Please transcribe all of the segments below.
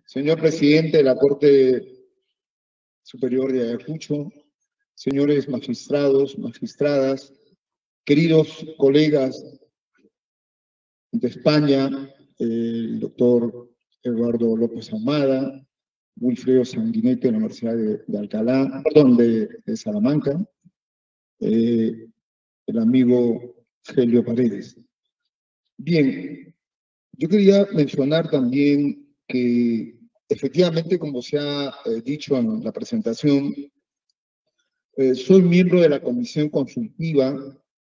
Señor presidente de la Corte Superior de Ayacucho, señores magistrados, magistradas, queridos colegas de España, el doctor Eduardo López Ahumada, Wilfredo Sanguinetti de la Universidad de Alcalá, perdón, de Salamanca, el amigo Helio Paredes. Bien, yo quería mencionar también que efectivamente, como se ha dicho en la presentación, soy miembro de la Comisión Consultiva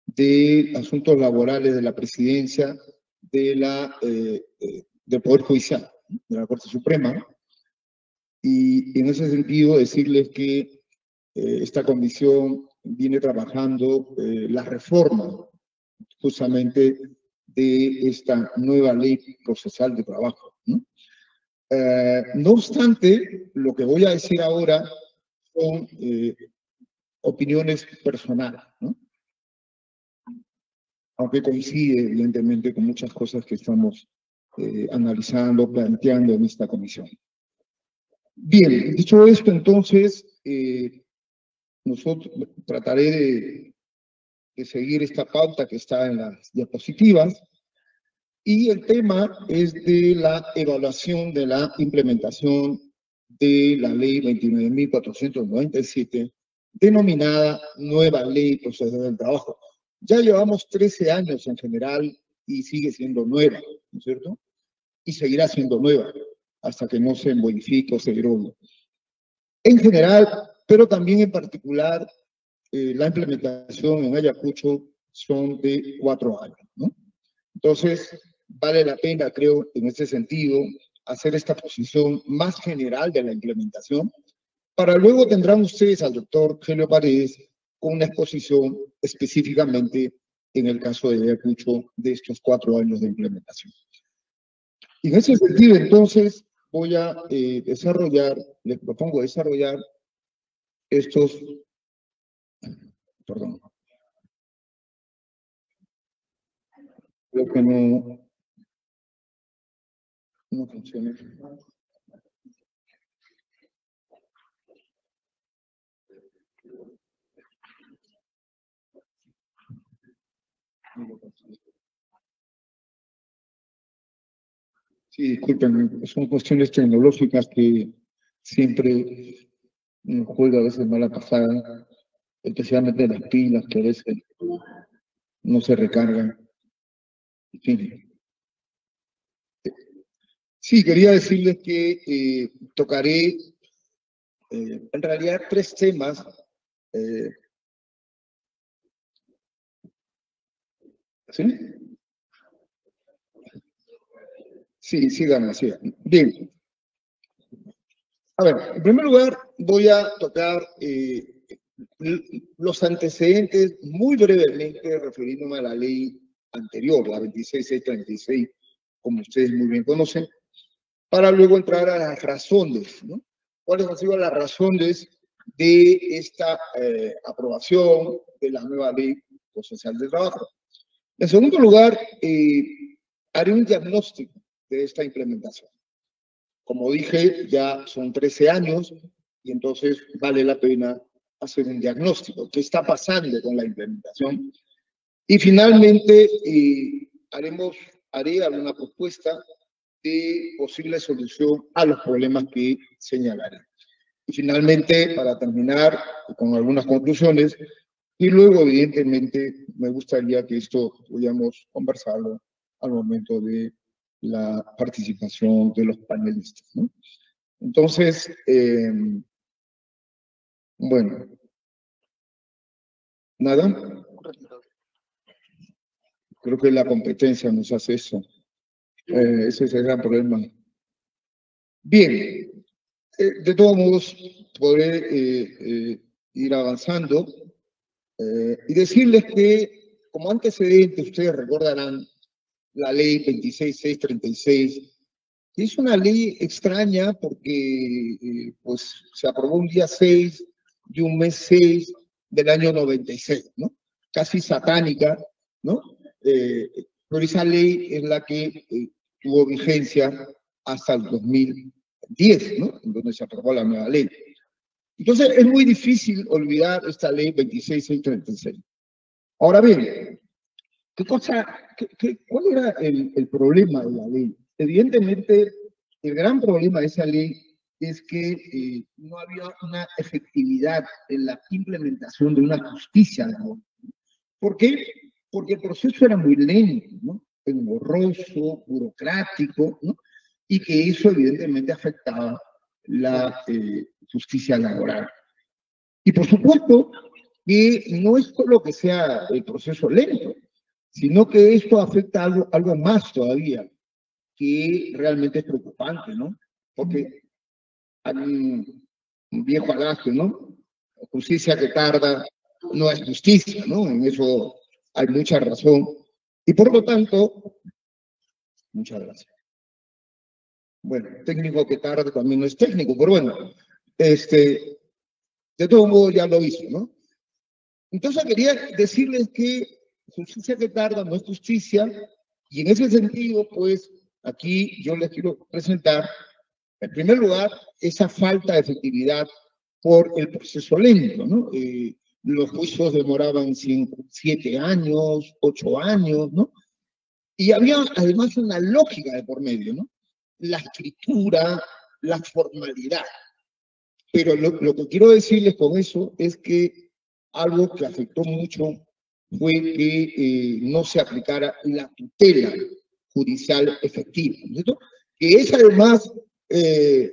de Asuntos Laborales de la Presidencia del Poder Judicial, de la Corte Suprema, y en ese sentido decirles que esta comisión viene trabajando la reforma justamente de esta nueva ley procesal de trabajo, ¿no? No obstante, lo que voy a decir ahora son opiniones personales, ¿no? Aunque coincide evidentemente con muchas cosas que estamos analizando, planteando en esta comisión. Bien, dicho esto, entonces, nosotros trataré de seguir esta pauta que está en las diapositivas, y el tema es de la evaluación de la implementación de la ley 29.497, denominada Nueva Ley Procesal del Trabajo. Ya llevamos 13 años en general y sigue siendo nueva, ¿no es cierto? Y seguirá siendo nueva hasta que no se modifique o se derogue. En general, pero también en particular, la implementación en Ayacucho son de 4 años, ¿no? Entonces, vale la pena, creo, en este sentido, hacer esta posición más general de la implementación, para luego tendrán ustedes al doctor Helio Paredes con una exposición específicamente en el caso de Ayacucho de estos 4 años de implementación. Y en ese sentido, entonces, voy a les propongo desarrollar estos, perdón, creo que no funciona. Sí, disculpen, son cuestiones tecnológicas que siempre juega a veces mala pasada, especialmente las pilas que a veces no se recargan. En fin. Sí, quería decirles que tocaré en realidad 3 temas. ¿Sí? Sí, sigan. Bien. A ver, en primer lugar voy a tocar los antecedentes muy brevemente, refiriéndome a la ley anterior, la 26636, como ustedes muy bien conocen, para luego entrar a las razones, ¿no? ¿Cuáles han sido las razones de esta aprobación de la nueva ley procesal del trabajo? En segundo lugar, haré un diagnóstico de esta implementación. Como dije, ya son 13 años y entonces vale la pena hacer un diagnóstico. ¿Qué está pasando con la implementación? Y finalmente, haré alguna propuesta de posible solución a los problemas que señalaré. Y finalmente, para terminar con algunas conclusiones, y luego, evidentemente, me gustaría que esto pudiéramos conversarlo al momento de la participación de los panelistas, ¿no? Entonces, bueno, nada. Creo que la competencia nos hace eso. Ese es el gran problema. Bien, de todos modos, podré ir avanzando y decirles que, como antecedente, ustedes recordarán la ley 26636, que es una ley extraña porque pues, se aprobó un día 6 de un mes 6 del año 96, ¿no? Casi satánica, ¿no? Pero esa ley es la que tuvo vigencia hasta el 10, ¿no? En donde se aprobó la nueva ley. Entonces, es muy difícil olvidar esta ley 26636. Ahora bien, ¿cuál era el problema de la ley? Evidentemente, el gran problema de esa ley es que no había una efectividad en la implementación de una justicia laboral. ¿Por qué? Porque el proceso era muy lento, ¿no? Engorroso, burocrático, ¿no? Y que eso evidentemente afectaba la justicia laboral. Y por supuesto que no es solo que sea el proceso lento, sino que esto afecta algo más todavía, que realmente es preocupante, ¿no? Porque hay un viejo adagio, ¿no? Justicia que tarda no es justicia, ¿no? En eso hay mucha razón. Y por lo tanto, muchas gracias. Bueno, técnico que tarda también no es técnico, pero bueno, de todo modo ya lo hizo, ¿no? Entonces quería decirles que justicia que tarda no es justicia, y en ese sentido, pues, aquí yo les quiero presentar, en primer lugar, esa falta de efectividad por el proceso lento, ¿no? Los juicios demoraban 7 años, 8 años, ¿no? Y había además una lógica de por medio, ¿no? La escritura, la formalidad. Pero lo que quiero decirles con eso es que algo que afectó mucho fue que no se aplicara la tutela judicial efectiva, ¿no es cierto? Que es además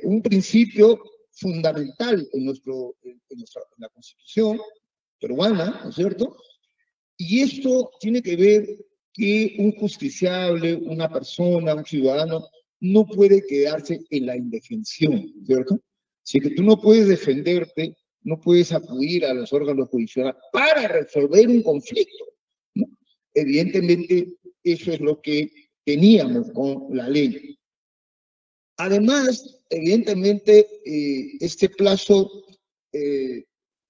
un principio fundamental en la Constitución peruana, ¿no es cierto? Y esto tiene que ver que un justiciable, una persona, un ciudadano, no puede quedarse en la indefensión, ¿cierto? Si que tú no puedes defenderte, no puedes acudir a los órganos judiciales para resolver un conflicto, ¿no? Evidentemente, eso es lo que teníamos con la ley. Además, evidentemente, este plazo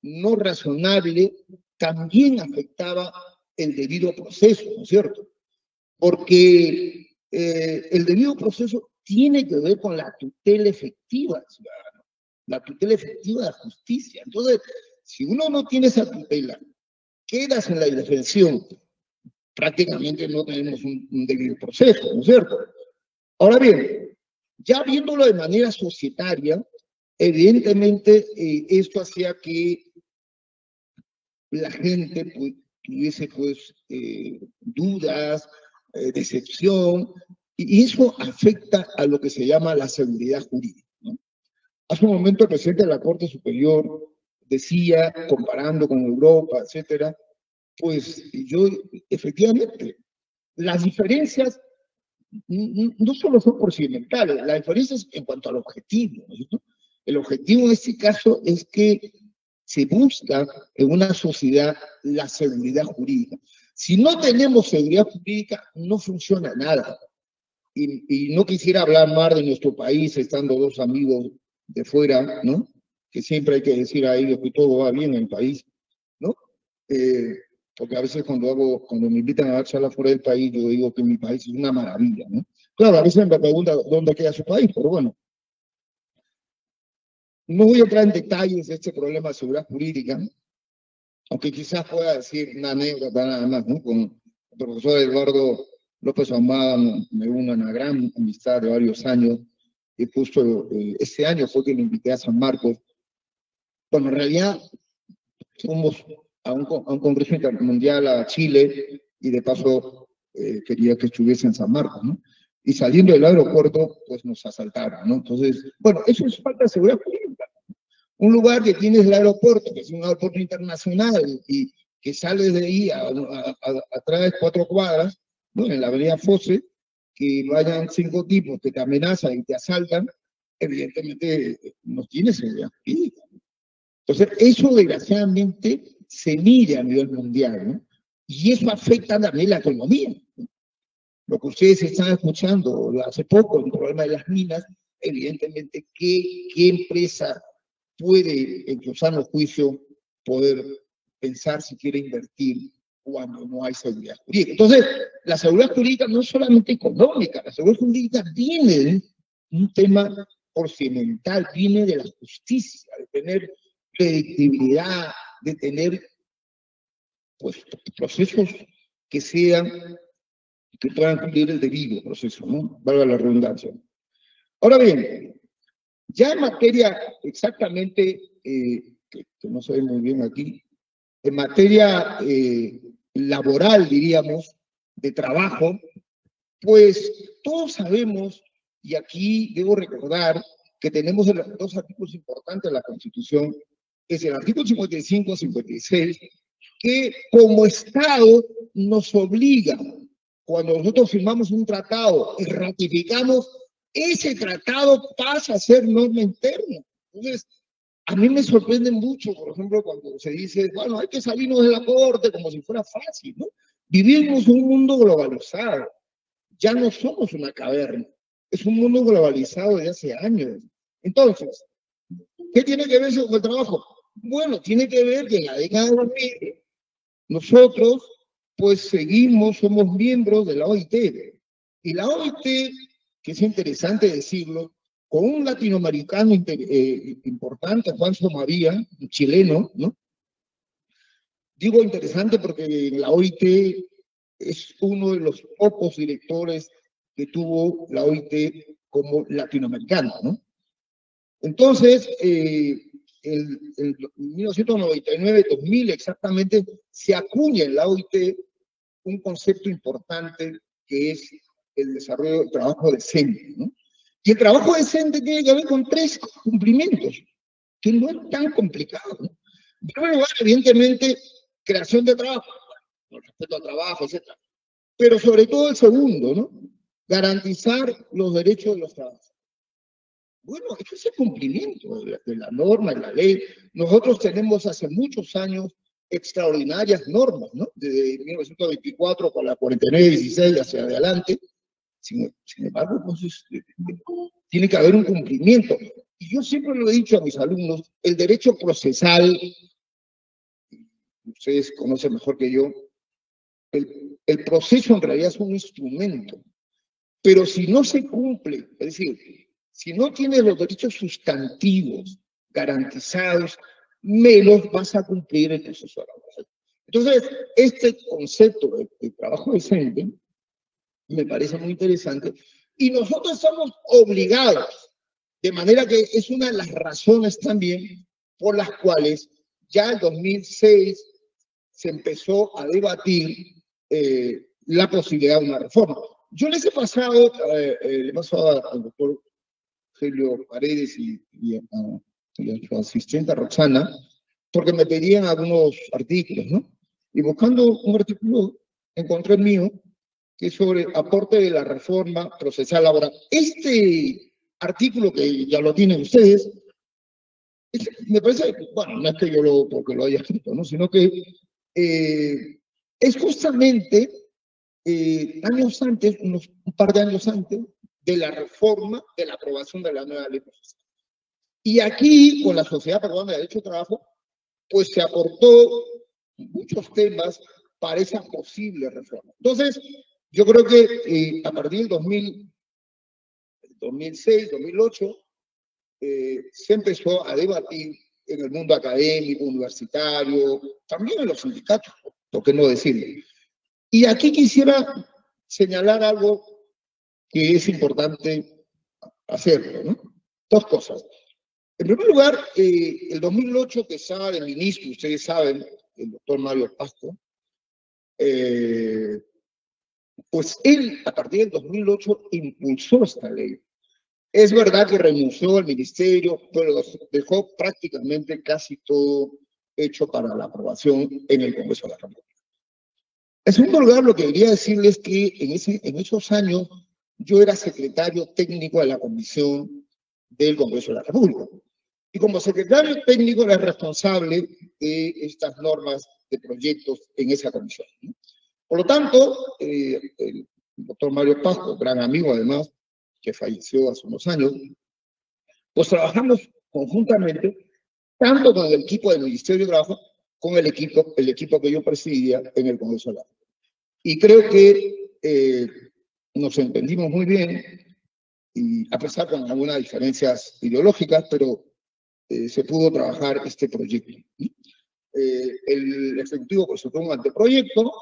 no razonable también afectaba el debido proceso, ¿no es cierto? Porque el debido proceso tiene que ver con la tutela efectiva del ciudadano, la tutela efectiva de la justicia. Entonces, si uno no tiene esa tutela, quedas en la indefensión, prácticamente no tenemos un debido proceso, ¿no es cierto? Ahora bien, ya viéndolo de manera societaria, evidentemente esto hacía que la gente pues, tuviese pues dudas, decepción, y eso afecta a lo que se llama la seguridad jurídica, ¿no? Hace un momento el presidente de la Corte Superior decía, comparando con Europa, etcétera, pues yo efectivamente, las diferencias no solo son procedimentales, las diferencias en cuanto al objetivo, ¿no es cierto? El objetivo en este caso es que se busca en una sociedad la seguridad jurídica. Si no tenemos seguridad jurídica, no funciona nada. Y no quisiera hablar más de nuestro país, estando dos amigos de fuera, ¿no? Que siempre hay que decir a ellos que todo va bien en el país, ¿no? Porque a veces cuando me invitan a dar charlas fuera del país, yo digo que mi país es una maravilla, ¿no? Claro, a veces me preguntan dónde queda su país, pero bueno. No voy a entrar en detalles de este problema de seguridad jurídica, aunque quizás pueda decir una anécdota nada más, ¿no? Con el profesor Eduardo López Ahumada me uno a una gran amistad de varios años, y justo este año fue que lo invité a San Marcos. Bueno, en realidad fuimos a un congreso intermundial a Chile, y de paso quería que estuviese en San Marcos, ¿no? Y saliendo del aeropuerto, pues nos asaltaron, ¿no? Entonces, bueno, eso es falta de seguridad jurídica. Un lugar que tienes el aeropuerto, que es un aeropuerto internacional, y que sales de ahí atrás 4 cuadras, ¿no? En la avenida Fosse, que vayan 5 tipos que te amenazan y te asaltan, evidentemente no tienes seguridad jurídica. Entonces, eso desgraciadamente se mide a nivel mundial, ¿no? Y eso afecta también la economía, ¿no? Lo que ustedes están escuchando hace poco, el problema de las minas, evidentemente, ¿qué empresa puede, en su sano juicio, poder pensar si quiere invertir cuando no hay seguridad jurídica? Entonces, la seguridad jurídica no es solamente económica, la seguridad jurídica viene de un tema procedimental, viene de la justicia, de tener predictibilidad, de tener pues, procesos que que puedan cumplir el debido proceso, ¿no? Valga la redundancia. Ahora bien, ya en materia exactamente, que no se ve muy bien aquí, en materia laboral, diríamos, de trabajo, pues todos sabemos, y aquí debo recordar que tenemos dos artículos importantes de la Constitución, que es el artículo 55, 56, que como Estado nos obliga, cuando nosotros firmamos un tratado y ratificamos, ese tratado pasa a ser norma interna. Entonces, a mí me sorprende mucho, por ejemplo, cuando se dice, bueno, hay que salirnos de la corte como si fuera fácil, ¿no? Vivimos un mundo globalizado. Ya no somos una caverna. Es un mundo globalizado de hace años. Entonces, ¿qué tiene que ver eso con el trabajo? Bueno, tiene que ver que en la década de 2000 nosotros, pues seguimos, somos miembros de la OIT. Y la OIT, que es interesante decirlo, con un latinoamericano importante, Juan Somavía, un chileno, ¿no? Digo interesante porque la OIT es uno de los pocos directores que tuvo la OIT como latinoamericano, ¿no? Entonces, en 1999-2000 exactamente, se acuña en la OIT un concepto importante que es el desarrollo del trabajo decente, ¿no? Y el trabajo decente tiene que ver con 3 cumplimientos, que no es tan complicado, ¿no? En primer lugar, evidentemente, creación de trabajo, con respecto al trabajo, etc. Pero sobre todo el segundo, ¿no? Garantizar los derechos de los trabajadores. Bueno, eso es el cumplimiento de la norma, de la ley. Nosotros tenemos hace muchos años extraordinarias normas, ¿no? Desde 1924 con la 4916 hacia adelante. Sin embargo, entonces, tiene que haber un cumplimiento. Y yo siempre lo he dicho a mis alumnos, el derecho procesal, ustedes conocen mejor que yo, el proceso en realidad es un instrumento, pero si no se cumple, es decir, si no tienes los derechos sustantivos garantizados, menos vas a cumplir el proceso laboral. Entonces, este concepto de trabajo decente me parece muy interesante y nosotros estamos obligados, de manera que es una de las razones también por las cuales ya en 2006 se empezó a debatir la posibilidad de una reforma. Yo les he pasado, al doctor Helio Paredes y a su asistente Roxana, porque me pedían algunos artículos, ¿no? Y buscando un artículo, encontré el mío, que es sobre aporte de la reforma procesal laboral. Este artículo que ya lo tienen ustedes, me parece, bueno, no es que yo porque lo haya escrito, ¿no? Sino que es justamente años antes, un par de años antes, de la reforma, de la aprobación de la nueva ley procesal. Y aquí, con la Sociedad Peruana de Derecho de Trabajo, pues se aportó muchos temas para esa posible reforma. Entonces, yo creo que a partir del 2006, 2008, se empezó a debatir en el mundo académico, universitario, también en los sindicatos, ¿por qué no decirlo? Y aquí quisiera señalar algo que es importante hacerlo, ¿no? 2 cosas. En primer lugar, el 2008 que estaba de ministro, ustedes saben, el doctor Mario Pasco, pues él, a partir del 2008, impulsó esta ley. Es verdad que renunció al ministerio, pero dejó prácticamente casi todo hecho para la aprobación en el Congreso de la República. En segundo lugar, lo que quería decirles es que en esos años yo era secretario técnico de la Comisión del Congreso de la República. Y como secretario técnico era responsable de estas normas de proyectos en esa comisión, ¿no? Por lo tanto, el doctor Mario Pasco, gran amigo además, que falleció hace unos años, pues trabajamos conjuntamente, tanto con el equipo del Ministerio de Trabajo, con el equipo que yo presidía en el Congreso de la República. Y creo que nos entendimos muy bien y a pesar de algunas diferencias ideológicas, pero se pudo trabajar este proyecto. El Ejecutivo presentó un anteproyecto,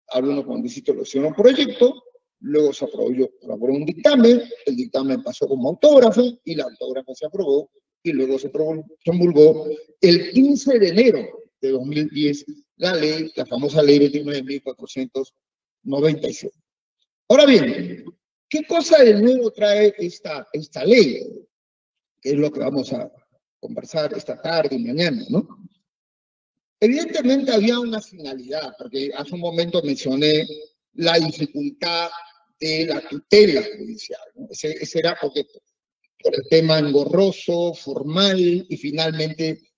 algunos congresistas lo hicieron proyecto, luego se aprobó un dictamen, el dictamen pasó como autógrafo y la autógrafa se aprobó y luego se promulgó el 15 de enero de 2010 la ley, la famosa ley 29.497. Ahora bien, ¿qué cosa de nuevo trae esta ley? Que es lo que vamos a conversar esta tarde y mañana, ¿no? Evidentemente había una finalidad, porque hace un momento mencioné la dificultad de la tutela judicial, ¿no? Ese era porque por el tema engorroso, formal, y finalmente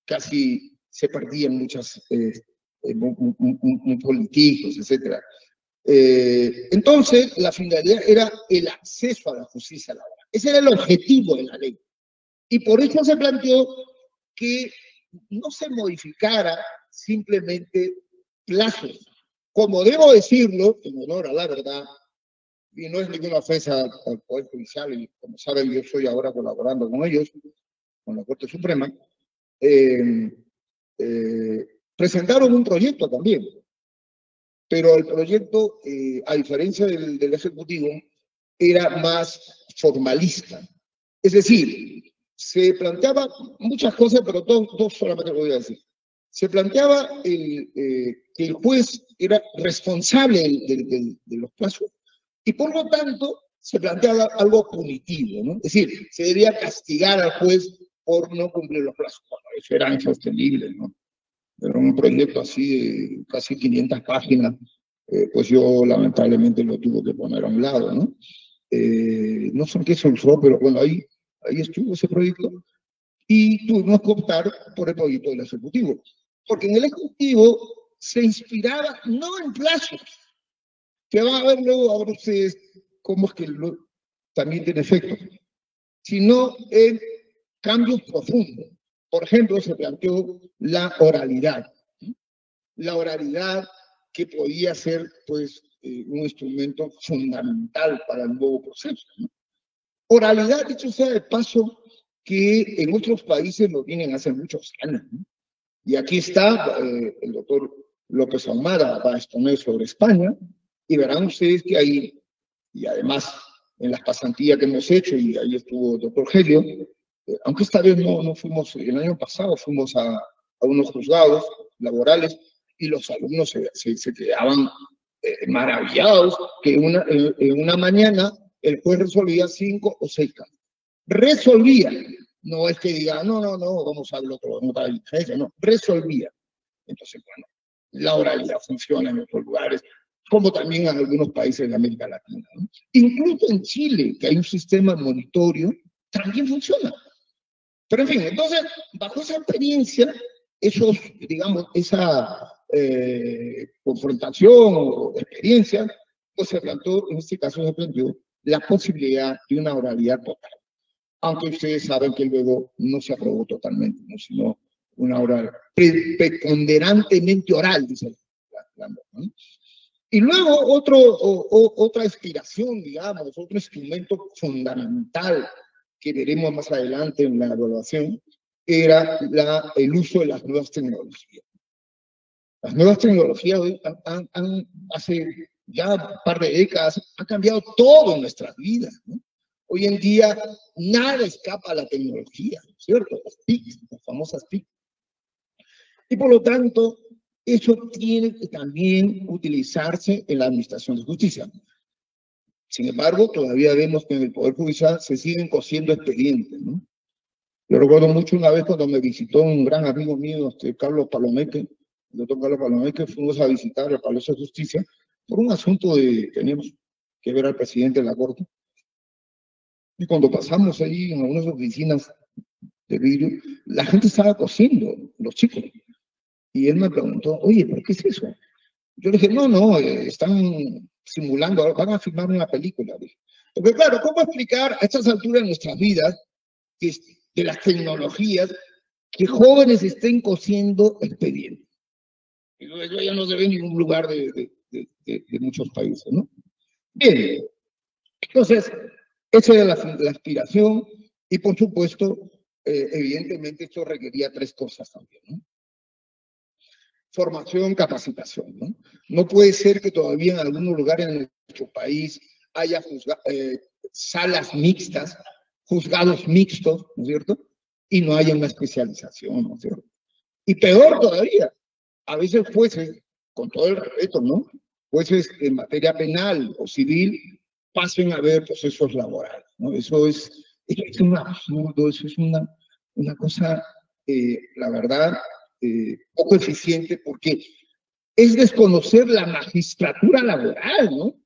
casi se perdían muchos políticos, etc. Entonces, la finalidad era el acceso a la justicia laboral. Ese era el objetivo de la ley. Y por eso se planteó que no se modificara simplemente plazos. Como debo decirlo, en honor a la verdad, y no es ninguna ofensa al Poder Judicial, y como saben, yo estoy ahora colaborando con ellos, con la Corte Suprema, presentaron un proyecto también, pero el proyecto, a diferencia del Ejecutivo, era más formalista. Es decir, se planteaba muchas cosas, pero dos solamente lo voy a decir. Se planteaba que el juez era responsable de los plazos y por lo tanto se planteaba algo punitivo, ¿no? Es decir, se debía castigar al juez por no cumplir los plazos. Bueno, eso era insostenible, ¿no? Era un proyecto así de casi 500 páginas, pues yo lamentablemente lo tuve que poner a un lado, ¿no? No sé qué se usó, pero bueno, ahí estuvo ese proyecto y tuvimos que optar por el proyecto del Ejecutivo. Porque en el Ejecutivo se inspiraba no en plazos, que va a ver luego, ahora ustedes, cómo es que también tiene efecto, sino en cambios profundos. Por ejemplo, se planteó la oralidad. La oralidad que podía ser, pues, un instrumento fundamental para el nuevo proceso, ¿no? Oralidad, dicho sea de paso, que en otros países lo tienen hace muchos años, ¿no? Y aquí está, el doctor López Ahumada va a exponer sobre España, y verán ustedes que ahí, y además en las pasantías que hemos hecho, y ahí estuvo el doctor Helio, aunque esta vez no fuimos, el año pasado fuimos a unos juzgados laborales, y los alumnos se quedaban maravillados que en una mañana el juez resolvía 5 o 6 casos. Resolvía. No es que diga, no, vamos a ver otro, no hay diferencia, no, resolvía. Entonces, bueno, la oralidad funciona en otros lugares, como también en algunos países de América Latina, ¿no? Incluso en Chile, que hay un sistema monitorio, también funciona. Pero en fin, entonces, bajo esa experiencia, esa confrontación o experiencia, pues se planteó, en este caso se planteó, la posibilidad de una oralidad total. Aunque ustedes saben que luego no se aprobó totalmente, ¿no? Sino una oral, preponderantemente oral, dice la norma, ¿no? Y luego otra inspiración, digamos, otro instrumento fundamental que veremos más adelante en la evaluación, era el uso de las nuevas tecnologías. Las nuevas tecnologías hoy hace ya un par de décadas han cambiado todo en nuestras vidas, ¿no? Hoy en día nada escapa a la tecnología, ¿cierto? Las TIC, las famosas TIC. Y por lo tanto, eso tiene que también utilizarse en la administración de justicia. Sin embargo, todavía vemos que en el Poder Judicial se siguen cosiendo expedientes, ¿no? Yo recuerdo mucho una vez cuando me visitó un gran amigo mío, Carlos Palomeque, el doctor Carlos Palomeque, fuimos a visitar el Palacio de Justicia por un asunto teníamos que ver al presidente de la Corte. Y cuando pasamos ahí en algunas oficinas de vidrio, la gente estaba cosiendo, los chicos. Y él me preguntó, oye, ¿pero qué es eso? Yo le dije, no, están simulando, van a filmar una película. Porque claro, ¿cómo explicar a estas alturas de nuestras vidas, de las tecnologías, que jóvenes estén cosiendo expedientes? Eso ya no se ve en ningún lugar de muchos países, ¿no? Bien, entonces, Esa era la aspiración y, por supuesto, evidentemente esto requería tres cosas también, ¿no? Formación, capacitación, ¿no? No puede ser que todavía en algunos lugares en nuestro país haya salas mixtas, juzgados mixtos, ¿no es cierto? Y no haya una especialización, ¿no es cierto? Y peor todavía, a veces jueces, con todo el respeto, ¿no? Jueces en materia penal o civil pasen a ver procesos laborales, ¿no? Eso es un absurdo, eso es una cosa, la verdad, poco eficiente, porque es desconocer la magistratura laboral, ¿no?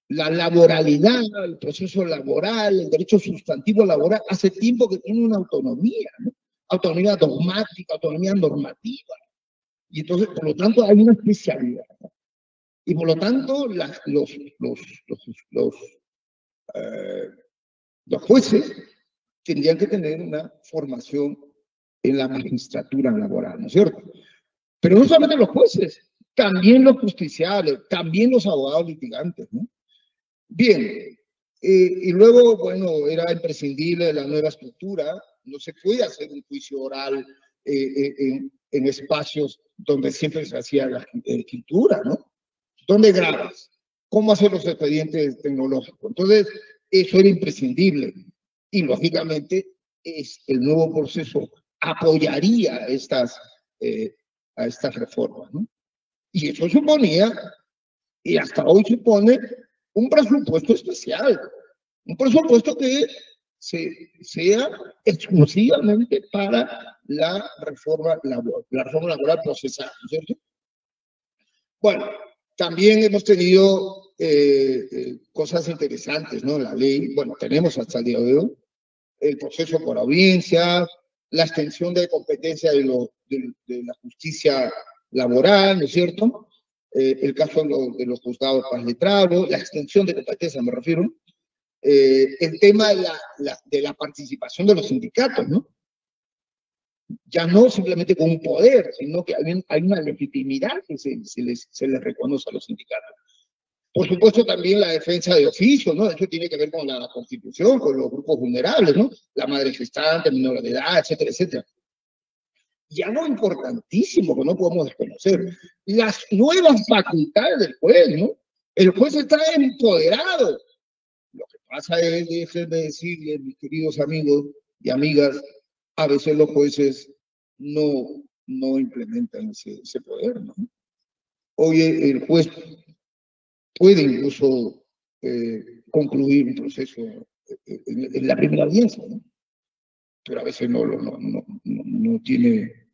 La laboralidad, el proceso laboral, el derecho sustantivo laboral, hace tiempo que tiene una autonomía, ¿no? Autonomía dogmática, autonomía normativa. Y entonces, por lo tanto, hay una especialidad, ¿no? Y por lo tanto, los jueces tendrían que tener una formación en la magistratura laboral, ¿no es cierto? Pero no solamente los jueces, también los justiciales, también los abogados litigantes, ¿no? Bien, y luego, bueno, era imprescindible la nueva estructura, no se puede hacer un juicio oral en espacios donde siempre se hacía la escritura, ¿no? ¿Dónde grabas? ¿Cómo hacer los expedientes tecnológicos? Entonces, eso era imprescindible. Y lógicamente, el nuevo proceso apoyaría a estas reformas, ¿no? Y eso suponía, y hasta hoy supone, un presupuesto especial, un presupuesto que sea exclusivamente para la reforma laboral procesal, ¿no es cierto? Bueno, también hemos tenido cosas interesantes, ¿no? La ley, bueno, tenemos hasta el día de hoy el proceso por audiencia, la extensión de competencia de la justicia laboral, ¿no es cierto? El caso de los juzgados para letrados, la extensión de competencia, me refiero, el tema de la participación de los sindicatos, ¿no? Ya no simplemente con un poder, sino que hay una legitimidad que se les reconoce a los sindicatos. Por supuesto, también la defensa de oficio, ¿no? Eso tiene que ver con la Constitución, con los grupos vulnerables, ¿no? La madre gestante, menor de edad, etcétera, etcétera. Y algo importantísimo que no podemos desconocer, las nuevas facultades del juez, ¿no? El juez está empoderado. Lo que pasa es, déjenme decirles, mis queridos amigos y amigas, a veces los jueces no implementan ese poder, ¿no? Hoy el juez puede incluso concluir un proceso en la primera audiencia, ¿no? Pero a veces no tiene,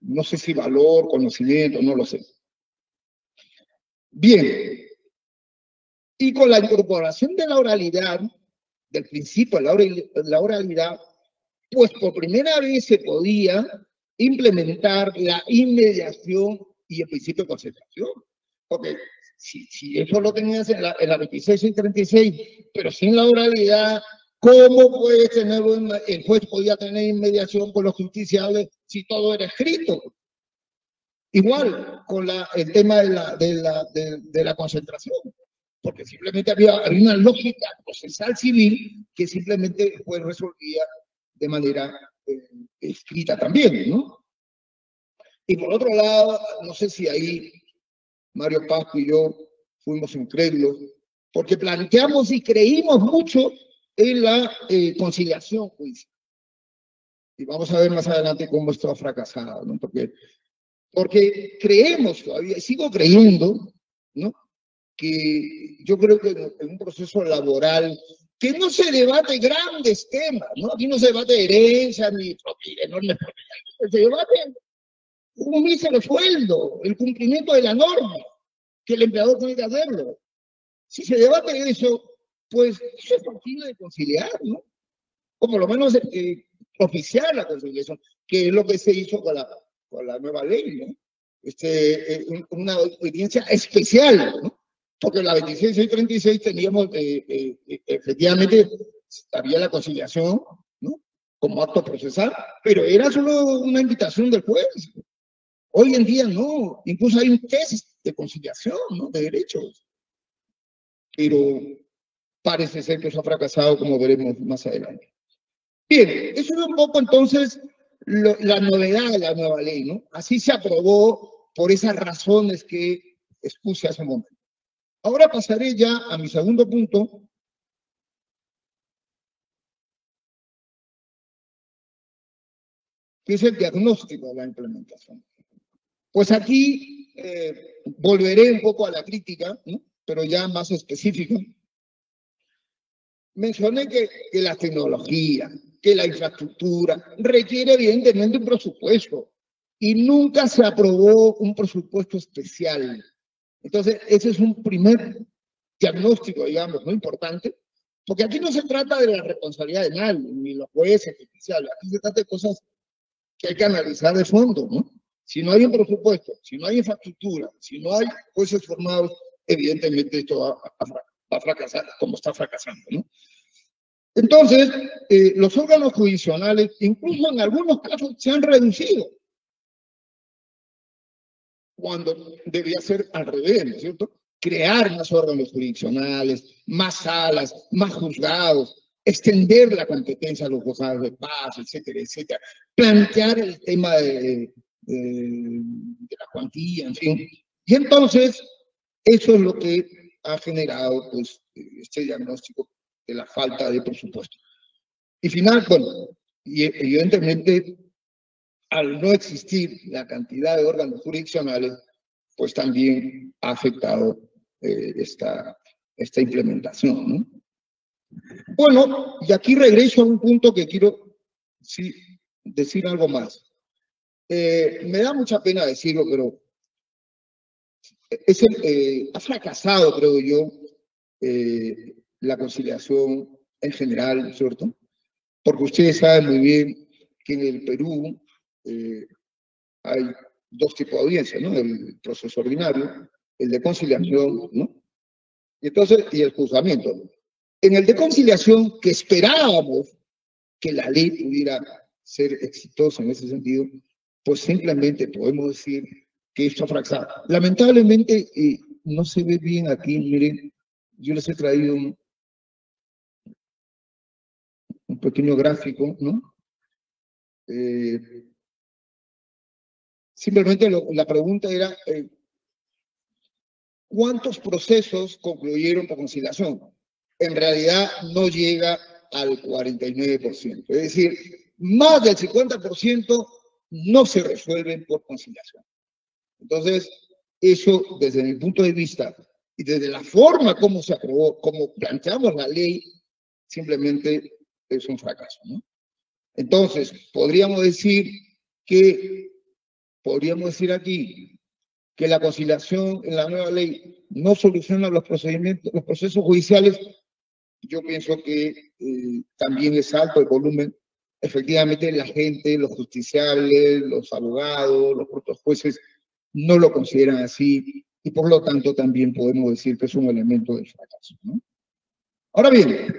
no sé si valor, conocimiento, no lo sé. Bien, y con la incorporación de la oralidad, del principio de la oralidad, pues por primera vez se podía implementar la inmediación y el principio de concentración. Porque si eso lo tenías en la 26 y 36, pero sin la oralidad, ¿cómo puedes tener el juez podía tener inmediación con los justiciables si todo era escrito? Igual con el tema de la concentración, porque simplemente había una lógica procesal civil que simplemente el juez resolvía de manera escrita también, ¿no? Y por otro lado, no sé si ahí Mario Pascu y yo fuimos incrédulos, porque planteamos y creímos mucho en la conciliación judicial. Y vamos a ver más adelante cómo esto ha fracasado, ¿no? Porque creemos todavía, y sigo creyendo, ¿no? Que yo creo que en un proceso laboral que no se debate grandes temas, ¿no? Aquí no se debate herencia ni enormes propiedades, se debate un mísero sueldo, el cumplimiento de la norma, que el empleador tiene que hacerlo. Si se debate eso, pues eso es posible de conciliar, ¿no? O por lo menos oficiar la conciliación, que es lo que se hizo con la nueva ley, ¿no? Una audiencia especial, ¿no? Porque la 26 y 36 teníamos, efectivamente, había la conciliación, ¿no? Como acto procesal, pero era solo una invitación del juez. Hoy en día no, incluso hay un test de conciliación, ¿no? De derechos. Pero parece ser que eso ha fracasado, como veremos más adelante. Bien, eso es un poco entonces la novedad de la nueva ley, ¿no? Así se aprobó por esas razones que expuse hace un momento. Ahora pasaré ya a mi segundo punto, que es el diagnóstico de la implementación. Pues aquí volveré un poco a la crítica, ¿no? Pero ya más específica. Mencioné que la tecnología, que la infraestructura requiere evidentemente un presupuesto y nunca se aprobó un presupuesto especial. Entonces, ese es un primer diagnóstico, digamos, muy importante, porque aquí no se trata de la responsabilidad de nadie, ni los jueces, ni oficiales, aquí se trata de cosas que hay que analizar de fondo, ¿no? Si no hay un presupuesto, si no hay infraestructura, si no hay jueces formados, evidentemente esto va a fracasar, como está fracasando, ¿no? Entonces, los órganos jurisdiccionales, incluso en algunos casos, se han reducido, cuando debía ser al revés, ¿no es cierto? Crear más órganos jurisdiccionales, más salas, más juzgados, extender la competencia a los juzgados de paz, etcétera, etcétera. Plantear el tema de la cuantía, en fin. Y entonces, eso es lo que ha generado pues, este diagnóstico de la falta de presupuesto. Y final, bueno, y evidentemente, al no existir la cantidad de órganos jurisdiccionales, pues también ha afectado esta implementación, ¿no? Bueno, y aquí regreso a un punto que quiero sí, decir algo más. Me da mucha pena decirlo, pero ha fracasado, creo yo, la conciliación en general, ¿cierto? Porque ustedes saben muy bien que en el Perú hay dos tipos de audiencia, ¿no? El proceso ordinario, el de conciliación, ¿no? Y entonces, y el juzgamiento. En el de conciliación, que esperábamos que la ley pudiera ser exitosa en ese sentido, pues simplemente podemos decir que esto ha fracasado. Lamentablemente, no se ve bien aquí, miren, yo les he traído un pequeño gráfico, ¿no? Simplemente la pregunta era, ¿cuántos procesos concluyeron por conciliación? En realidad no llega al 49%. Es decir, más del 50% no se resuelven por conciliación. Entonces, eso desde mi punto de vista y desde la forma como se aprobó, como planteamos la ley, simplemente es un fracaso, ¿no? Entonces, podríamos decir aquí que la conciliación en la nueva ley no soluciona los procedimientos, los procesos judiciales. Yo pienso que también es alto el volumen. Efectivamente, la gente, los justiciables, los abogados, los propios jueces no lo consideran así y por lo tanto también podemos decir que es un elemento del fracaso, ¿no? Ahora bien,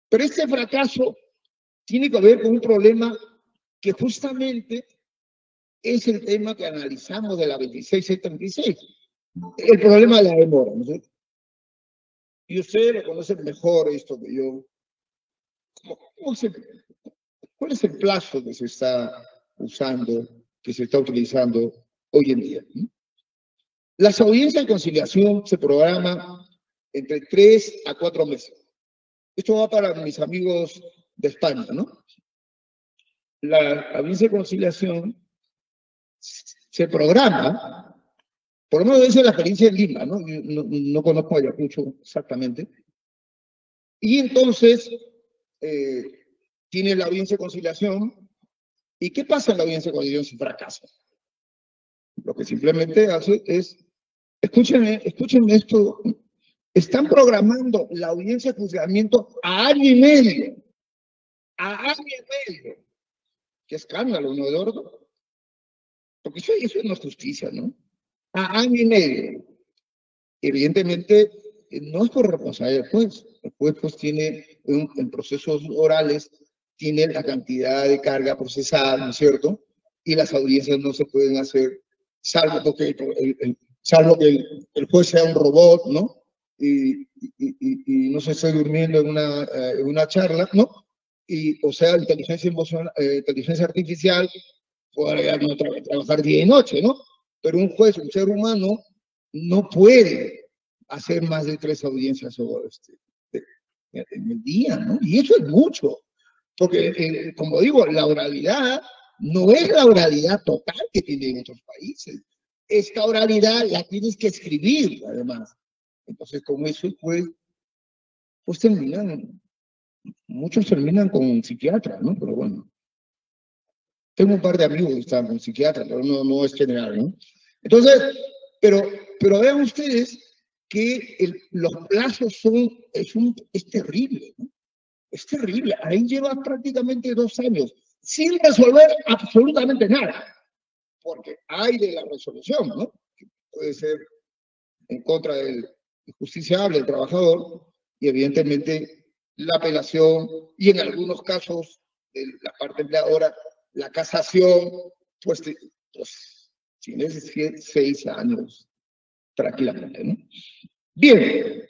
pero este fracaso tiene que ver con un problema que justamente es el tema que analizamos de la 2676, el problema de la demora, ¿no es cierto? Y ustedes lo conocen mejor esto que yo. ¿Cuál es el plazo que se está usando, que se está utilizando hoy en día? Las audiencias de conciliación se programan entre 3 a 4 meses. Esto va para mis amigos de España, ¿no? La audiencia de conciliación se programa, por lo menos esa es la experiencia en Lima, ¿no? Yo no conozco Ayacucho exactamente. Y entonces tiene la audiencia de conciliación. ¿Y qué pasa en la audiencia de conciliación si fracasa? Lo que simplemente hace es, escúchenme esto, están programando la audiencia de juzgamiento a año y medio. A año y medio. Qué escándalo, ¿no, Eduardo? Porque eso no es justicia, ¿no? A año y medio. Evidentemente, no es por responsabilidad del juez. El juez pues tiene, en procesos orales, tiene la cantidad de carga procesal, ¿no es cierto? Y las audiencias no se pueden hacer, salvo que el juez sea un robot, ¿no? y no se esté durmiendo en una charla, ¿no? O sea, inteligencia artificial podría no trabajar día y noche, ¿no? Pero un juez, un ser humano, no puede hacer más de 3 audiencias en el día, ¿no? Y eso es mucho, porque, como digo, la oralidad no es la oralidad total que tienen otros países. Esta oralidad la tienes que escribir, además. Entonces, con eso, pues muchos terminan con psiquiatras, ¿no? Pero bueno, tengo un par de amigos que están con psiquiatras, pero no es general, ¿no? Entonces, pero vean ustedes que los plazos es terrible, ¿no? Es terrible. Ahí lleva prácticamente 2 años sin resolver absolutamente nada, porque hay de la resolución, ¿no? Que puede ser en contra del justiciable, el trabajador, y evidentemente la apelación, y en algunos casos, de la parte empleadora, la casación, pues tienes 6 años tranquilamente, ¿no? Bien,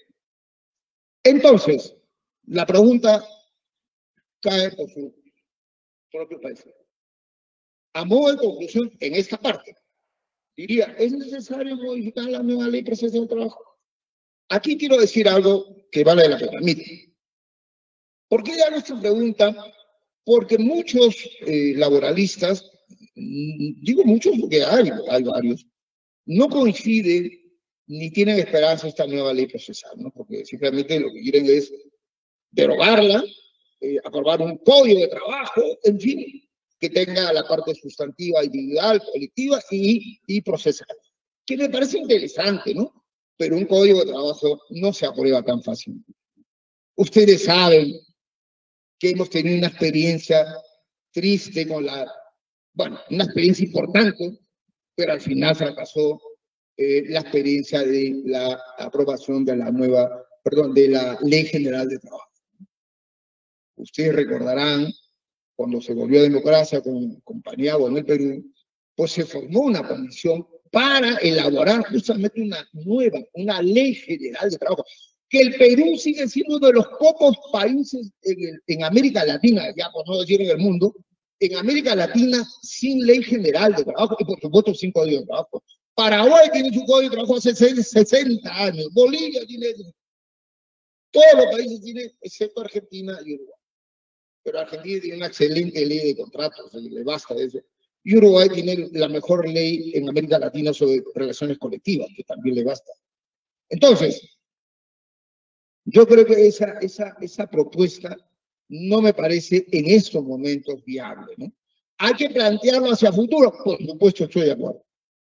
entonces, la pregunta cae por su propio país. A modo de conclusión, en esta parte, diría, ¿es necesario modificar la nueva ley procesal del trabajo? Aquí quiero decir algo que vale la pena. Mire, ¿por qué hago esta pregunta? Porque muchos laboralistas, digo muchos porque hay varios, no coinciden ni tienen esperanza esta nueva ley procesal, ¿no? Porque simplemente lo que quieren es derogarla, aprobar un código de trabajo, en fin, que tenga la parte sustantiva, individual, colectiva y procesal. Que me parece interesante, ¿no? Pero un código de trabajo no se aprueba tan fácil. Ustedes saben que hemos tenido una experiencia triste bueno, una experiencia importante, pero al final fracasó la experiencia de la aprobación de de la Ley General de Trabajo. Ustedes recordarán, cuando se volvió a democracia con Paniagua en el Perú, pues se formó una comisión para elaborar justamente una Ley General de Trabajo, que el Perú sigue siendo uno de los pocos países en América Latina, ya por no decir en el mundo, en América Latina sin Ley General de Trabajo y por supuesto sin Código de Trabajo. Paraguay tiene su Código de Trabajo hace 60 años, Bolivia tiene, todos los países tienen, excepto Argentina y Uruguay. Pero Argentina tiene una excelente ley de contratos, le basta de eso. Y Uruguay tiene la mejor ley en América Latina sobre relaciones colectivas, que también le basta. Entonces, yo creo que esa propuesta no me parece en estos momentos viable, ¿no? Hay que plantearlo hacia futuro, por supuesto estoy de acuerdo.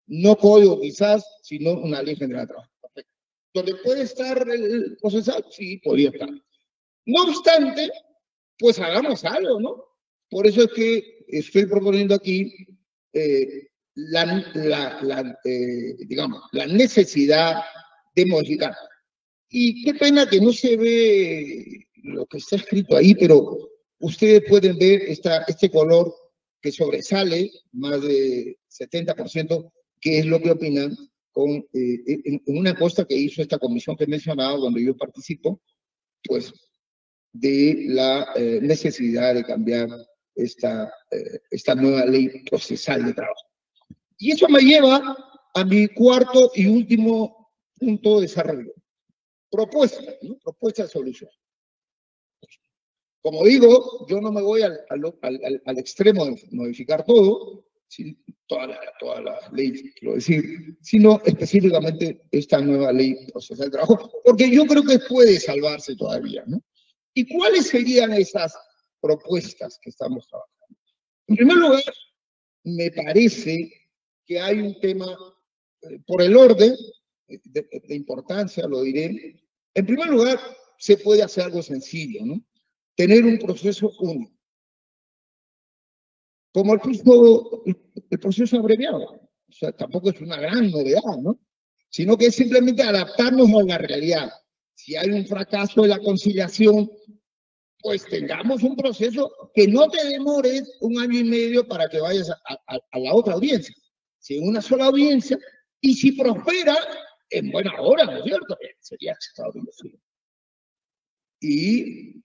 No código quizás, sino una ley general de trabajo. Perfecto. ¿Donde puede estar el procesal? Sí, podría estar. No obstante, pues hagamos algo, ¿no? Por eso es que estoy proponiendo aquí digamos, la necesidad de modificar. Y qué pena que no se ve lo que está escrito ahí, pero ustedes pueden ver este color que sobresale, más de 70%, que es lo que opinan en una encuesta que hizo esta comisión que he mencionado, donde yo participo, pues de la necesidad de cambiar esta nueva ley procesal de trabajo. Y eso me lleva a mi cuarto y último punto de desarrollo. Propuesta, ¿no? Propuesta de solución. Como digo, yo no me voy al extremo de modificar todo, toda la ley, quiero decir, sino específicamente esta nueva ley procesal de trabajo, porque yo creo que puede salvarse todavía, ¿no? ¿Y cuáles serían esas propuestas que estamos trabajando? En primer lugar, me parece que hay un tema, por el orden de importancia, lo diré. En primer lugar, se puede hacer algo sencillo, ¿no? Tener un proceso único. Como el proceso abreviado. O sea, tampoco es una gran novedad, ¿no? Sino que es simplemente adaptarnos a la realidad. Si hay un fracaso de la conciliación, pues tengamos un proceso que no te demores 1 año y medio para que vayas a la otra audiencia. Si en una sola audiencia, y si prospera, en buena hora, ¿no es cierto? Sería extraordinario. Y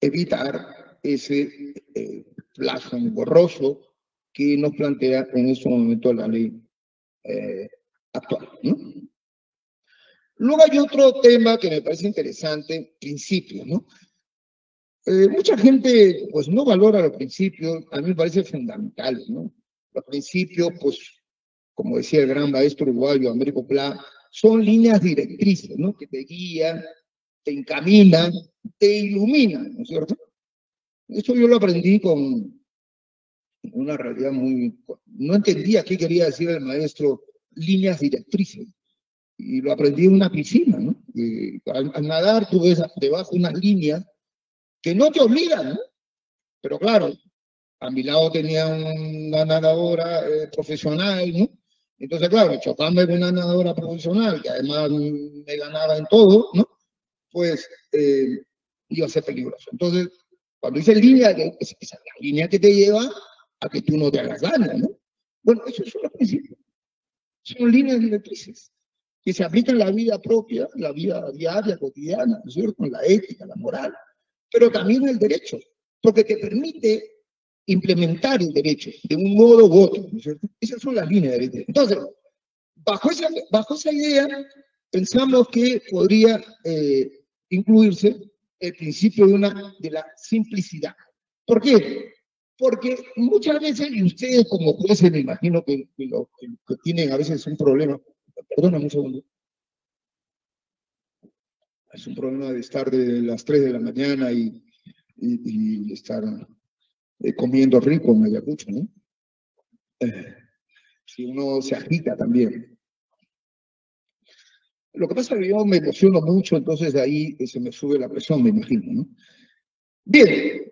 evitar ese plazo engorroso que nos plantea en este momento la ley actual, ¿no? Luego hay otro tema que me parece interesante, principios, ¿no? Mucha gente, pues, no valora los principios, a mí me parece fundamental, ¿no? Los principios, pues, como decía el gran maestro uruguayo Américo Pla, son líneas directrices, ¿no? Que te guían, te encaminan, te iluminan, ¿no es cierto? Eso yo lo aprendí con una realidad muy... No entendía qué quería decir el maestro líneas directrices. Y lo aprendí en una piscina, ¿no? Al nadar tú ves debajo unas líneas que no te obligan, ¿no? Pero claro, a mi lado tenía una nadadora profesional, ¿no? Entonces, claro, chocando con una nadadora profesional, que además me ganaba en todo, ¿no? Pues iba a ser peligroso. Entonces, cuando dice línea, esa es la línea que te lleva a que tú no te hagas daño, ¿no? Bueno, esos son los principios. Son líneas directrices que se aplican en la vida propia, la vida diaria, cotidiana, ¿no es cierto? En la ética, la moral, pero también en el derecho, porque te permite implementar el derecho de un modo u otro, ¿no es cierto? Esas son las líneas directrices. Entonces, bajo esa idea, pensamos que podría incluirse el principio de la simplicidad. ¿Por qué? Porque muchas veces, y ustedes como jueces me imagino que tienen a veces un problema, perdóname un segundo, es un problema de estar de las 3 de la mañana y estar comiendo rico en Ayacucho, ¿no? Si uno se agita también. Lo que pasa es que yo me emociono mucho, entonces de ahí se me sube la presión, me imagino, ¿no? Bien,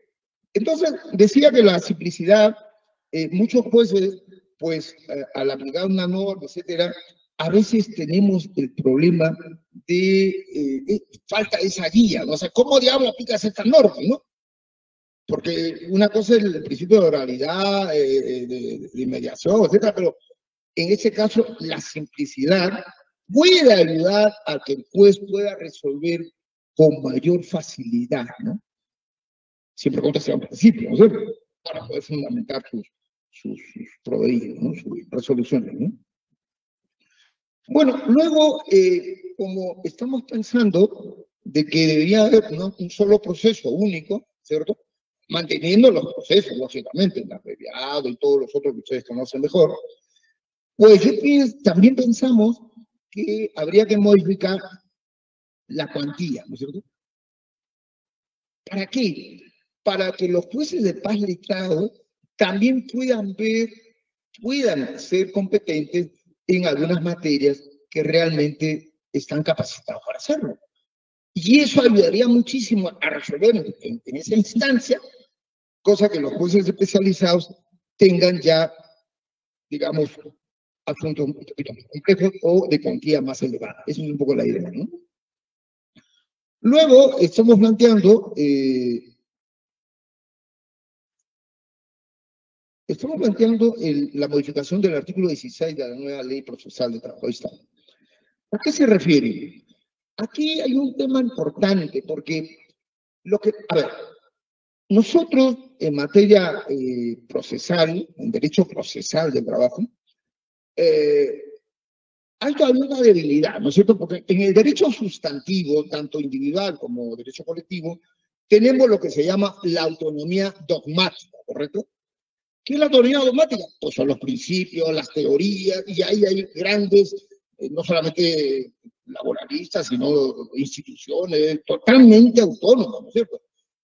entonces decía que la simplicidad, muchos jueces, pues al aplicar una norma, etcétera, a veces tenemos el problema de falta de esa guía, ¿no? O sea, ¿cómo diablos aplicas esta norma, no? Porque una cosa es el principio de oralidad, de inmediación, etcétera, pero en este caso la simplicidad puede ayudar a que el juez pueda resolver con mayor facilidad, ¿no? Siempre contra sea un principio, ¿no es cierto? Para poder fundamentar sus proveídos, ¿no? Sus resoluciones, ¿no? Bueno, luego, como estamos pensando de que debería haber, ¿no?, un solo proceso único, ¿cierto? Manteniendo los procesos, lógicamente, el abreviado y todos los otros que ustedes conocen mejor, pues también pensamos que habría que modificar la cuantía, ¿no es cierto? ¿Para qué? Para que los jueces de paz letrado también puedan ser competentes en algunas materias que realmente están capacitados para hacerlo. Y eso ayudaría muchísimo a resolver en esa instancia, cosa que los jueces especializados tengan ya, digamos, asuntos un poquito más complejos o de cuantía más elevada. Esa es un poco la idea, ¿no? Luego estamos planteando la modificación del artículo 16 de la nueva Ley Procesal de Trabajo del Estado. ¿A qué se refiere? Aquí hay un tema importante, porque a ver, nosotros en materia procesal, en derecho procesal del trabajo, hay todavía una debilidad, ¿no es cierto? Porque en el derecho sustantivo, tanto individual como derecho colectivo, tenemos lo que se llama la autonomía dogmática, ¿correcto? ¿Qué es la autonomía dogmática? Pues son los principios, las teorías, y ahí hay grandes, no solamente laboralistas, sino instituciones totalmente autónomas, ¿no es cierto?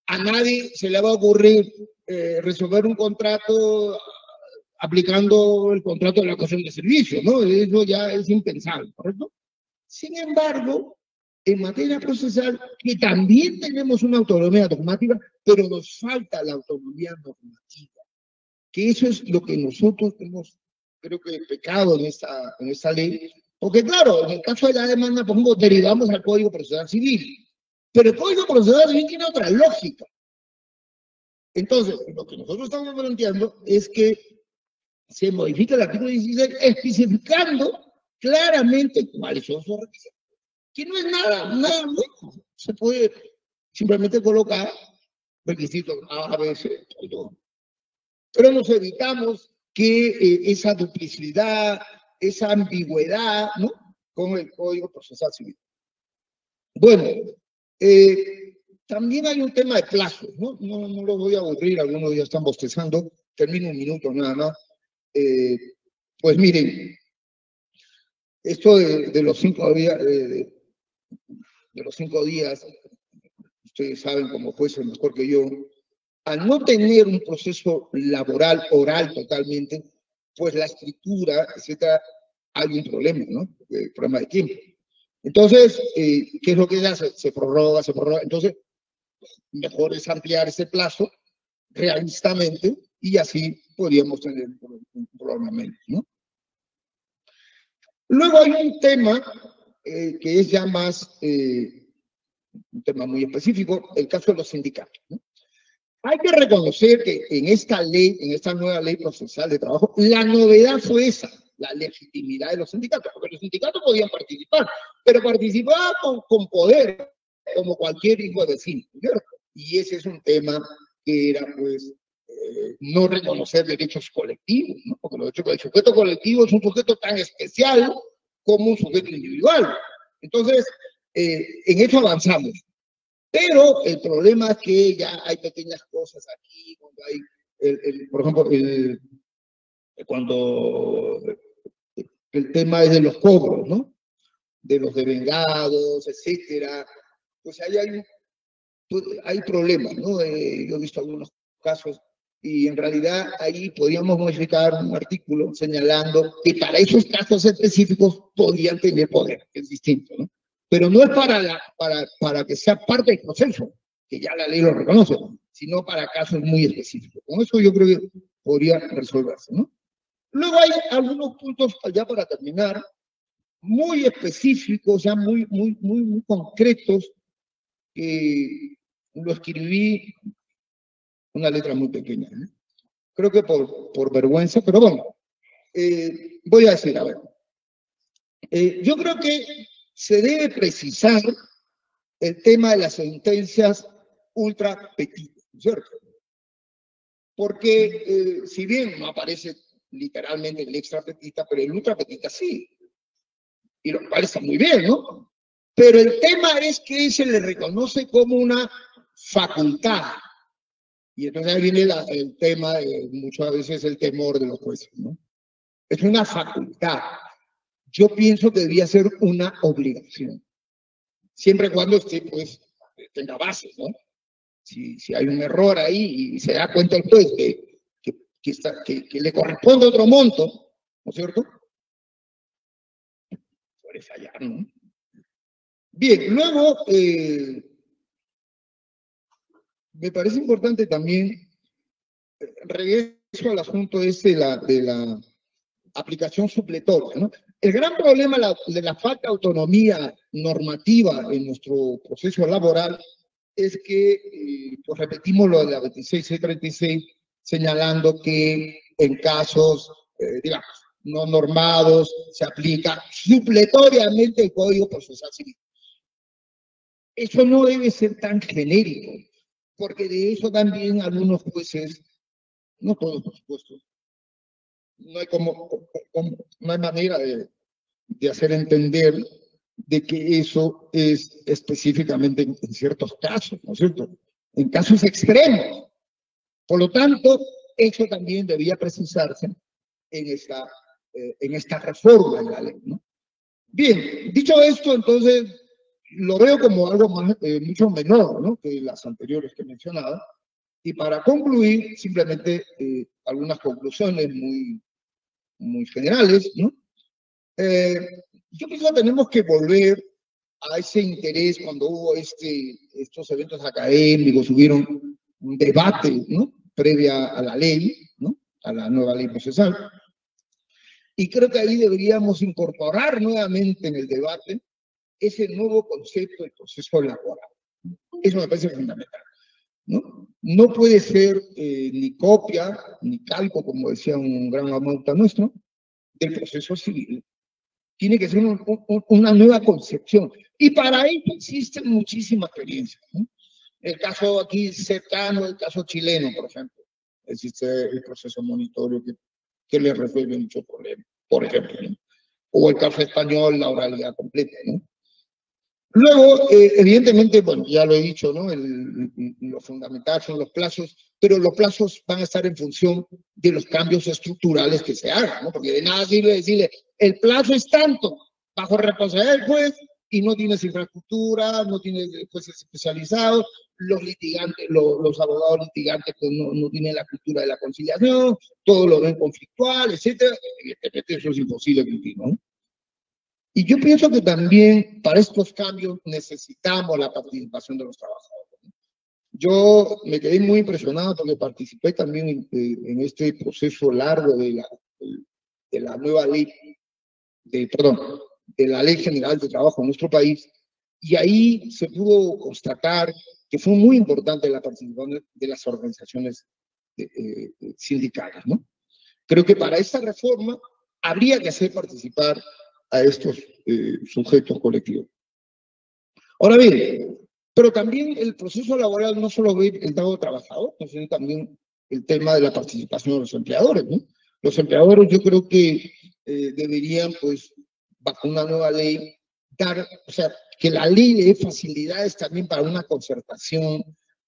A nadie se le va a ocurrir resolver un contrato aplicando el contrato de la ocasión de servicio, ¿no? Eso ya es impensable, ¿correcto? Sin embargo, en materia procesal, que también tenemos una autonomía dogmática, pero nos falta la autonomía normativa, que eso es lo que nosotros hemos, creo que, pecado en esta ley, porque claro, en el caso de la demanda, por ejemplo, derivamos al Código Procesal Civil, pero el Código Procesal Civil tiene otra lógica. Entonces, lo que nosotros estamos planteando es que se modifica el artículo 16 especificando claramente cuáles son sus requisitos, que no es nada nuevo. Se puede simplemente colocar requisitos A, B, C, todo. Pero nos evitamos que esa duplicidad, esa ambigüedad, ¿no? Con el Código Procesal Civil. Bueno, también hay un tema de plazos, ¿no? No los voy a aburrir, algunos ya están bostezando, termino un minuto nada más. Pues miren, esto de los 5 días, de los 5 días, ustedes saben como jueces mejor que yo, al no tener un proceso laboral oral totalmente, pues la escritura, etcétera, hay un problema, ¿no? Problema de tiempo. Entonces, ¿qué es lo que hace? Se prorroga. Entonces, mejor es ampliar ese plazo realistamente y así podríamos tener un programa menos, ¿no? Luego hay un tema que es ya más, un tema muy específico, el caso de los sindicatos, ¿no? Hay que reconocer que en esta ley, en esta nueva ley procesal de trabajo, la novedad fue esa, la legitimidad de los sindicatos, porque los sindicatos podían participar, pero participaban con poder, como cualquier hijo de vecino, ¿cierto? Y ese es un tema que era, pues, no reconocer derechos colectivos, ¿no? Porque el sujeto colectivo es un sujeto tan especial como un sujeto individual. Entonces, en eso avanzamos. Pero el problema es que ya hay pequeñas cosas aquí, cuando hay, por ejemplo, cuando el tema es de los cobros, ¿no? De los devengados, etcétera, pues ahí hay problemas, ¿no? Yo he visto algunos casos y en realidad ahí podríamos modificar un artículo señalando que para esos casos específicos podrían tener poder, que es distinto, ¿no? Pero no es para que sea parte del proceso, que ya la ley lo reconoce, sino para casos muy específicos. Con eso yo creo que podría resolverse, ¿no? Luego hay algunos puntos, ya para terminar, muy específicos, ya muy concretos, que lo escribí una letra muy pequeña, ¿no? Creo que por vergüenza, pero bueno, voy a decir, a ver, yo creo que se debe precisar el tema de las sentencias ultra petit, ¿cierto? Porque si bien no aparece literalmente el extra petita, pero el ultra petita sí, y lo cual está muy bien, ¿no? Pero el tema es que se le reconoce como una facultad. Y entonces ahí viene el tema, muchas veces el temor de los jueces, ¿no? Es una facultad. Yo pienso que debía ser una obligación, siempre y cuando usted, pues, tenga bases, ¿no? Si hay un error ahí y se da cuenta el juez que le corresponde otro monto, ¿no es cierto? Puede fallar, ¿no? Bien, luego, me parece importante también, regreso al asunto de la aplicación supletoria, ¿no? El gran problema de la falta de autonomía normativa en nuestro proceso laboral es que, pues repetimos lo de la 26C36, señalando que en casos, digamos, no normados, se aplica supletoriamente el Código Procesal Civil. Eso no debe ser tan genérico, porque de eso también algunos jueces, no todos por supuesto, no hay manera de hacer entender de que eso es específicamente en ciertos casos, ¿no es cierto? En casos extremos. Por lo tanto, eso también debía precisarse en esta reforma de la ley, ¿no? Bien, dicho esto, entonces, lo veo como algo más, mucho menor, ¿no? Que las anteriores que he mencionado. Y para concluir, simplemente algunas conclusiones muy generales, ¿no? Yo pienso que tenemos que volver a ese interés cuando hubo estos eventos académicos, hubieron un debate, ¿no? Previa a la ley, ¿no? A la nueva ley procesal. Y creo que ahí deberíamos incorporar nuevamente en el debate ese nuevo concepto del proceso laboral. Eso me parece fundamental, ¿no? No puede ser ni copia, ni calco, como decía un gran amauta nuestro, del proceso civil, tiene que ser una nueva concepción. Y para ello existe muchísima experiencia, ¿no? El caso aquí cercano, el caso chileno, por ejemplo, existe el proceso monitorio que le resuelve muchos problemas, por ejemplo, ¿no? O el caso español, la oralidad completa, ¿no? Luego, evidentemente, bueno, ya lo he dicho, ¿no? Lo fundamental son los plazos, pero los plazos van a estar en función de los cambios estructurales que se hagan, ¿no? Porque de nada sirve decirle, el plazo es tanto, bajo responsabilidad del juez, y no tienes infraestructura, no tienes jueces especializados, los litigantes, los abogados litigantes pues no tienen la cultura de la conciliación, todo lo ven conflictual, etcétera. Evidentemente eso es imposible cumplir, ¿no? Y yo pienso que también para estos cambios necesitamos la participación de los trabajadores. Yo me quedé muy impresionado porque participé también en este proceso largo de la nueva ley, perdón, de la Ley General de Trabajo en nuestro país, y ahí se pudo constatar que fue muy importante la participación de las organizaciones sindicales, ¿no? Creo que para esta reforma habría que hacer participar a estos sujetos colectivos. Ahora bien, pero también el proceso laboral no solo ve el lado trabajador, sino también el tema de la participación de los empleadores, ¿no? Los empleadores yo creo que deberían, pues, bajo una nueva ley, o sea, que la ley le dé facilidades también para una concertación,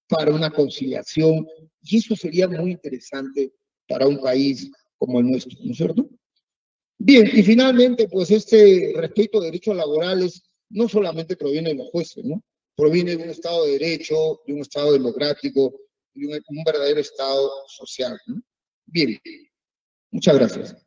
para una conciliación, y eso sería muy interesante para un país como el nuestro, ¿no es cierto? Bien, y finalmente, pues este respeto a derechos laborales no solamente proviene de los jueces, ¿no? Proviene de un Estado de Derecho, de un Estado democrático, de un verdadero Estado social, ¿no? Bien, muchas gracias.